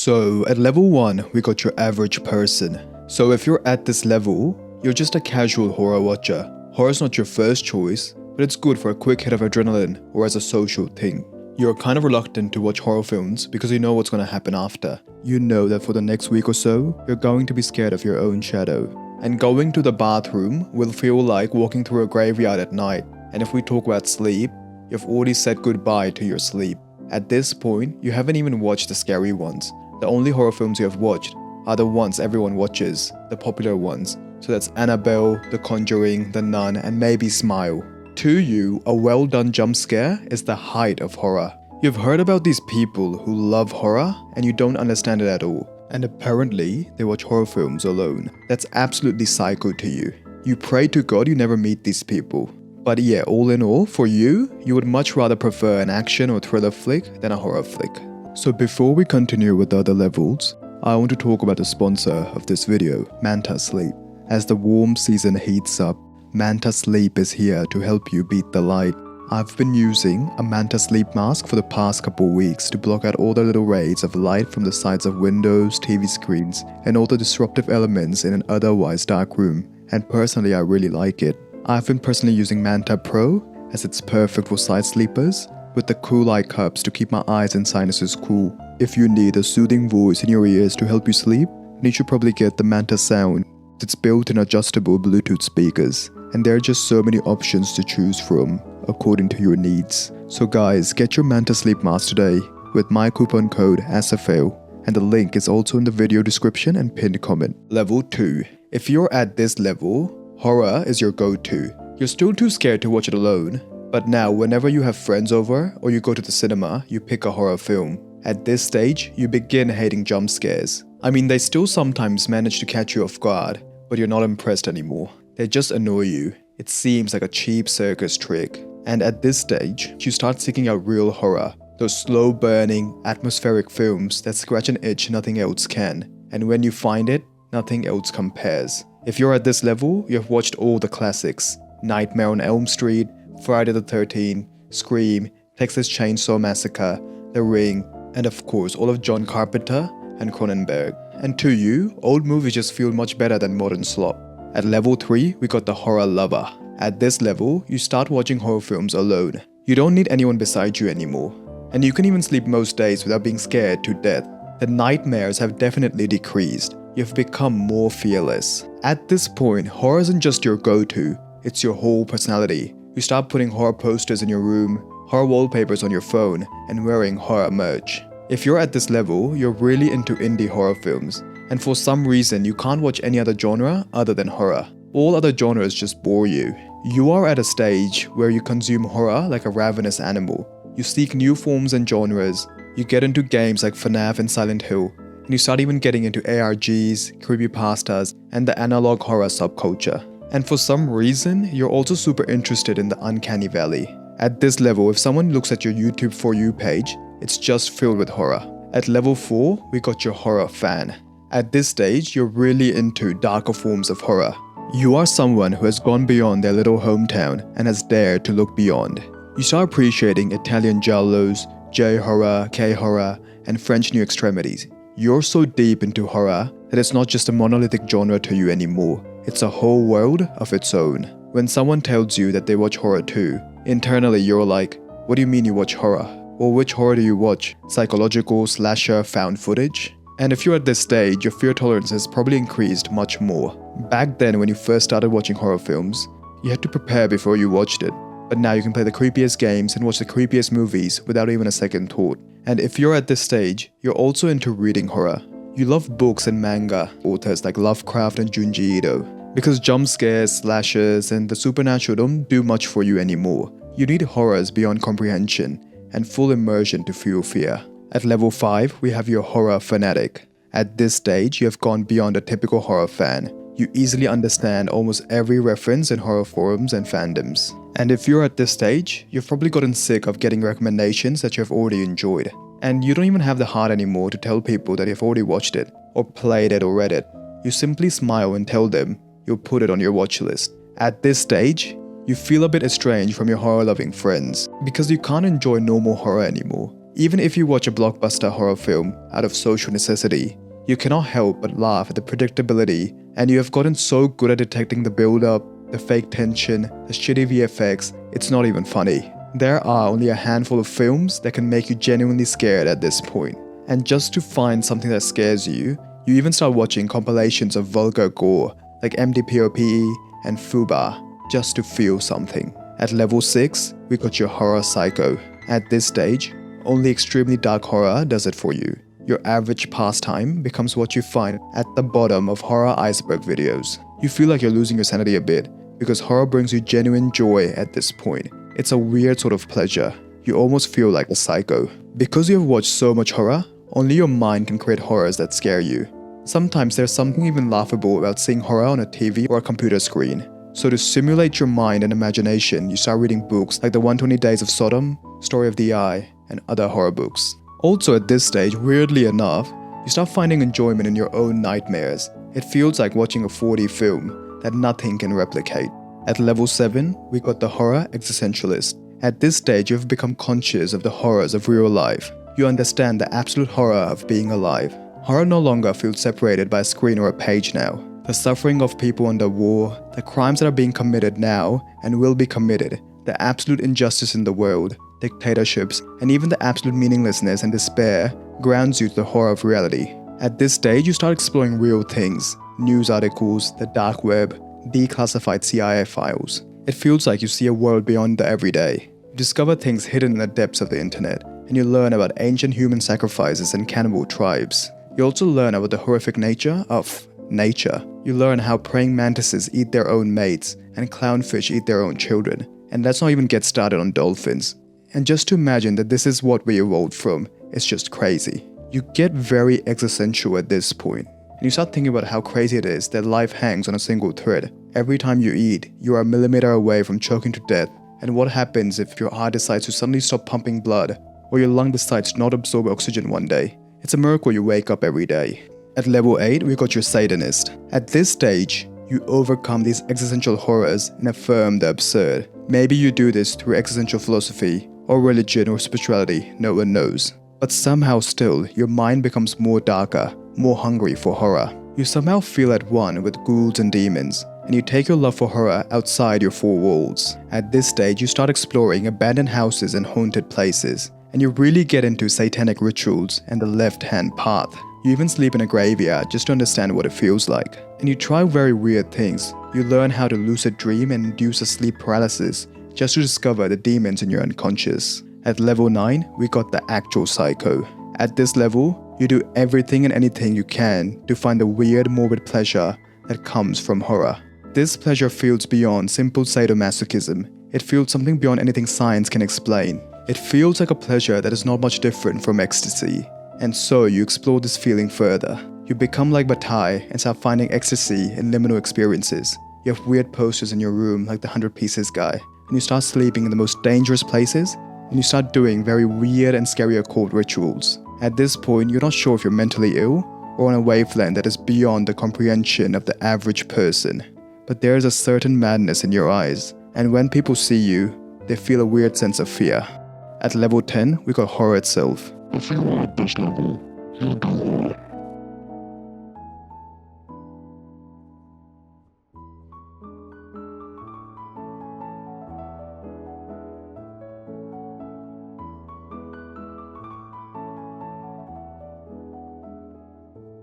So at level 1, we got your average person. So if you're at this level, you're just a casual horror watcher. Horror's not your first choice, but it's good for a quick hit of adrenaline or as a social thing. You're kind of reluctant to watch horror films because you know what's going to happen after. You know that for the next week or so, you're going to be scared of your own shadow. And going to the bathroom will feel like walking through a graveyard at night. And if we talk about sleep, you've already said goodbye to your sleep. At this point, you haven't even watched the scary ones. The only horror films you have watched are the ones everyone watches, the popular ones. So that's Annabelle, The Conjuring, The Nun, and maybe Smile. To you, a well done jump scare is the height of horror. You've heard about these people who love horror and you don't understand it at all. And apparently, they watch horror films alone. That's absolutely psycho to you. You pray to God you never meet these people. But yeah, all in all, for you would much rather prefer an action or thriller flick than a horror flick. So before we continue with the other levels, I want to talk about the sponsor of this video, Manta Sleep. As the warm season heats up, Manta Sleep is here to help you beat the light. I've been using a Manta Sleep mask for the past couple weeks to block out all the little rays of light from the sides of windows, TV screens, and all the disruptive elements in an otherwise dark room. And personally, I really like it. I've been personally using Manta Pro as it's perfect for side sleepers with the cool eye cups to keep my eyes and sinuses cool. If you need a soothing voice in your ears to help you sleep, then you should probably get the Manta Sound. It's built-in adjustable Bluetooth speakers, and there are just so many options to choose from according to your needs. So guys, get your Manta Sleep mask today with my coupon code ASAFAIL, and the link is also in the video description and pinned comment. Level 2. If you're at this level, horror is your go-to. You're still too scared to watch it alone, but now whenever you have friends over or you go to the cinema, you pick a horror film. At this stage, you begin hating jump scares. I mean, they still sometimes manage to catch you off guard, but you're not impressed anymore. They just annoy you. It seems like a cheap circus trick. And at this stage, you start seeking out real horror. Those slow-burning, atmospheric films that scratch an itch nothing else can. And when you find it, nothing else compares. If you're at this level, you have watched all the classics. Nightmare on Elm Street, Friday the 13th, Scream, Texas Chainsaw Massacre, The Ring, and of course all of John Carpenter and Cronenberg. And to you, old movies just feel much better than modern slop. At level 3, we got the horror lover. At this level, you start watching horror films alone. You don't need anyone beside you anymore. And you can even sleep most days without being scared to death. The nightmares have definitely decreased. You've become more fearless. At this point, horror isn't just your go-to, it's your whole personality. You start putting horror posters in your room, horror wallpapers on your phone, and wearing horror merch. If you're at this level, you're really into indie horror films, and for some reason you can't watch any other genre other than horror. All other genres just bore you. You are at a stage where you consume horror like a ravenous animal. You seek new forms and genres, you get into games like FNAF and Silent Hill, and you start even getting into ARGs, creepypastas, and the analog horror subculture. And for some reason, you're also super interested in the uncanny valley. At this level, if someone looks at your YouTube For You page, it's just filled with horror. At level 4, we got your horror fan. At this stage, you're really into darker forms of horror. You are someone who has gone beyond their little hometown and has dared to look beyond. You start appreciating Italian giallos, J-horror, K-horror, and French New Extremities. You're so deep into horror that it's not just a monolithic genre to you anymore. It's a whole world of its own. When someone tells you that they watch horror too, internally you're like, what do you mean you watch horror? Or which horror do you watch? Psychological, slasher, found footage? And if you're at this stage, your fear tolerance has probably increased much more. Back then when you first started watching horror films, you had to prepare before you watched it. But now you can play the creepiest games and watch the creepiest movies without even a second thought. And if you're at this stage, you're also into reading horror. You love books and manga authors like Lovecraft and Junji Ito. Because jump scares, slashers, and the supernatural don't do much for you anymore. You need horrors beyond comprehension and full immersion to feel fear. At level 5, we have your horror fanatic. At this stage, you have gone beyond a typical horror fan. You easily understand almost every reference in horror forums and fandoms. And if you're at this stage, you've probably gotten sick of getting recommendations that you have already enjoyed. And you don't even have the heart anymore to tell people that you've already watched it, or played it or read it. You simply smile and tell them you'll put it on your watch list. At this stage, you feel a bit estranged from your horror-loving friends because you can't enjoy normal horror anymore. Even if you watch a blockbuster horror film out of social necessity, you cannot help but laugh at the predictability, and you have gotten so good at detecting the build-up, the fake tension, the shitty VFX, it's not even funny. There are only a handful of films that can make you genuinely scared at this point. And just to find something that scares you, you even start watching compilations of vulgar gore like MDPOPE and FUBAR just to feel something. At level 6, we got your horror psycho. At this stage, only extremely dark horror does it for you. Your average pastime becomes what you find at the bottom of horror iceberg videos. You feel like you're losing your sanity a bit because horror brings you genuine joy at this point. It's a weird sort of pleasure. You almost feel like a psycho. Because you have watched so much horror, only your mind can create horrors that scare you. Sometimes there's something even laughable about seeing horror on a TV or a computer screen. So to simulate your mind and imagination, you start reading books like The 120 Days of Sodom, Story of the Eye, and other horror books. Also at this stage, weirdly enough, you start finding enjoyment in your own nightmares. It feels like watching a 4D film that nothing can replicate. At level 7, we got the horror existentialist. At this stage, you have become conscious of the horrors of real life. You understand the absolute horror of being alive. Horror no longer feels separated by a screen or a page now. The suffering of people under war, the crimes that are being committed now and will be committed, the absolute injustice in the world, dictatorships, and even the absolute meaninglessness and despair grounds you to the horror of reality. At this stage, you start exploring real things, news articles, the dark web, declassified CIA files. It feels like you see a world beyond the everyday. You discover things hidden in the depths of the internet, and you learn about ancient human sacrifices and cannibal tribes. You also learn about the horrific nature of nature. You learn how praying mantises eat their own mates, and clownfish eat their own children. And let's not even get started on dolphins. And just to imagine that this is what we evolved from, it's just crazy. You get very existential at this point. And you start thinking about how crazy it is that life hangs on a single thread. Every time you eat, you are a millimeter away from choking to death. And what happens if your heart decides to suddenly stop pumping blood, or your lung decides to not absorb oxygen one day? It's a miracle you wake up every day. At level 8, we got your Satanist. At this stage, you overcome these existential horrors and affirm the absurd. Maybe you do this through existential philosophy, or religion or spirituality, no one knows. But somehow still, your mind becomes more darker, more hungry for horror. You somehow feel at one with ghouls and demons, and you take your love for horror outside your four walls. At this stage, you start exploring abandoned houses and haunted places, and you really get into satanic rituals and the left-hand path. You even sleep in a graveyard just to understand what it feels like. And you try very weird things. You learn how to lucid dream and induce a sleep paralysis just to discover the demons in your unconscious. At level 9, we got the actual psycho. At this level, you do everything and anything you can to find the weird morbid pleasure that comes from horror. This pleasure feels beyond simple sadomasochism. It feels something beyond anything science can explain. It feels like a pleasure that is not much different from ecstasy. And so you explore this feeling further. You become like Bataille and start finding ecstasy in liminal experiences. You have weird posters in your room like the 100 Pieces guy. And you start sleeping in the most dangerous places. And you start doing very weird and scary occult rituals. At this point, you're not sure if you're mentally ill or on a wavelength that is beyond the comprehension of the average person. But there is a certain madness in your eyes. And when people see you, they feel a weird sense of fear. At level 10, we got horror itself. If you are at this level, you do